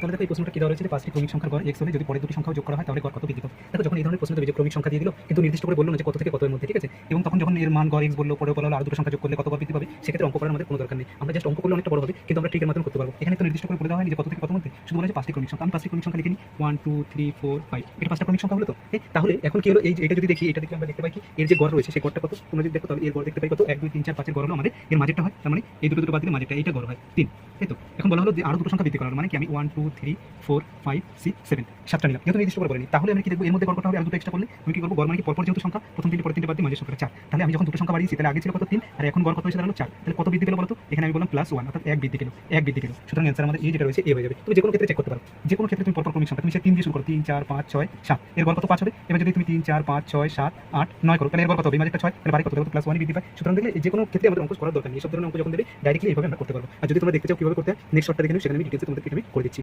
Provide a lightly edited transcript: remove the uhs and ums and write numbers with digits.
তাহলে দেখো এই প্রশ্নটা কি দেওয়া রয়েছে যে 5টি ক্রমিক সংখ্যার গড় x হলে যদি পরের দুটি সংখ্যাও যোগ করা হয় তাহলে গড় কত বৃদ্ধি পাবে। দেখো যখন এই ধরনের প্রশ্ন দেবে যে ক্রমিক সংখ্যা দিয়ে দিল কিন্তু নির্দিষ্ট করে বললো না যে কত থেকে কত এর মধ্যে, ঠিক আছে। এবং তখন যখন এর মান গড় x বললো, পরে বলা হলো আরো দুটো সংখ্যা যোগ করলে কত গড় বৃদ্ধি পাবে, সেক্ষেত্রে অঙ্ক করার আমাদের কোনো দরকার নেই। আমরা জাস্ট অঙ্ক করলে অনেকটা বড় হবে কিন্তু আমরা ট্রিকের মাধ্যমে করতে পারবো। এখানে তো নির্দিষ্ট করে বলে দেওয়া হয়নি যে কত থেকে কত মধ্যে, শুধু বলা হয়েছে 5টি ক্রমিক সংখ্যা। আমি 5টি ক্রমিক সংখ্যা লিখে নিই 1 2 3 4 5, এটা 5টা ক্রমিক সংখ্যা হলো তো। তাহলে এখন কি হলো, এই যে এটা যদি দেখি, এটা দেখে আমরা দেখতে পাই কি এর যে গড় রয়েছে সেই গড়টা কত, তোমরা যদি দেখো তাহলে এর গড় দেখতে পাই কত 1 2 3 4 5 এর গড় হলো আমাদের এর মাঝেরটা হয়, তার মানে এই দুটো বাদ দিলে মাঝেরটা এইটা গড় হয় 3, তাই তো। এখন বলা হলো যে আরো দুটো সংখ্যা বৃদ্ধি করা হলো, মানে কি আমি 1 2 3 4 5 6 7 7টা নিলাম, যেহেতু নির্দিষ্ট করে বলেনি। তাহলে আমি কি দেখবো এর মধ্যে গড় কত হবে, আর দুটো এক্সট্রা করলে আমি কি করবো, গড় মানে কি পরপর যেহেতু সংখ্যা প্রথম তিনটে পরের তিনটে বাদ দিয়ে মাঝের সংখ্যাটা 4, তাহলে আমি যখন দুটো সংখ্যা বাড়িয়েছি তাহলে আগে ছিল কত 3 আর এখন গড় কত হয়েছে দাঁড়ালো 4, তাহলে কত বৃদ্ধি পেলো বলতো, এখানে আমি বললাম +1 অর্থাৎ 1 বৃদ্ধি পেলো, 1 বৃদ্ধি পেলো। সুতরাং অ্যান্সার আমাদের এই যেটা রয়েছে এ হয়ে যাবে। তুমি যে কোনো ক্ষেত্রে চেক করতে পারো, যে কোনো ক্ষেত্রে তুমি পরপর ক্রমিক সংখ্যা তুমি সে 3 দিয়ে শুরু করো, 3 4 5 6 7, এর গড় কত 5 হবে। এবার যদি তুমি 3 4 5 6 7 8 9 করো তাহলে এর গড় কত হবে, মাঝেরটা 6, তাহলে বাড়ি কত দেবো +1 বৃদ্ধি পায়। সুতরাং দেখলে যে কোনো ক্ষেত্রে আমাদের অঙ্ক করার দরকার নেই, সব ধরনের অঙ্ক যখন দেবে ডাইরেক্টলি এইভাবে আমরা করতে পারবো। আর যদি তোমরা দেখতে চাও কিভাবে করতে হয় নেক্সট শর্টটা দেখে নিও, সেখানে আমি ডিটেইলসে তোমাদেরকে আমি করে দিচ্ছি।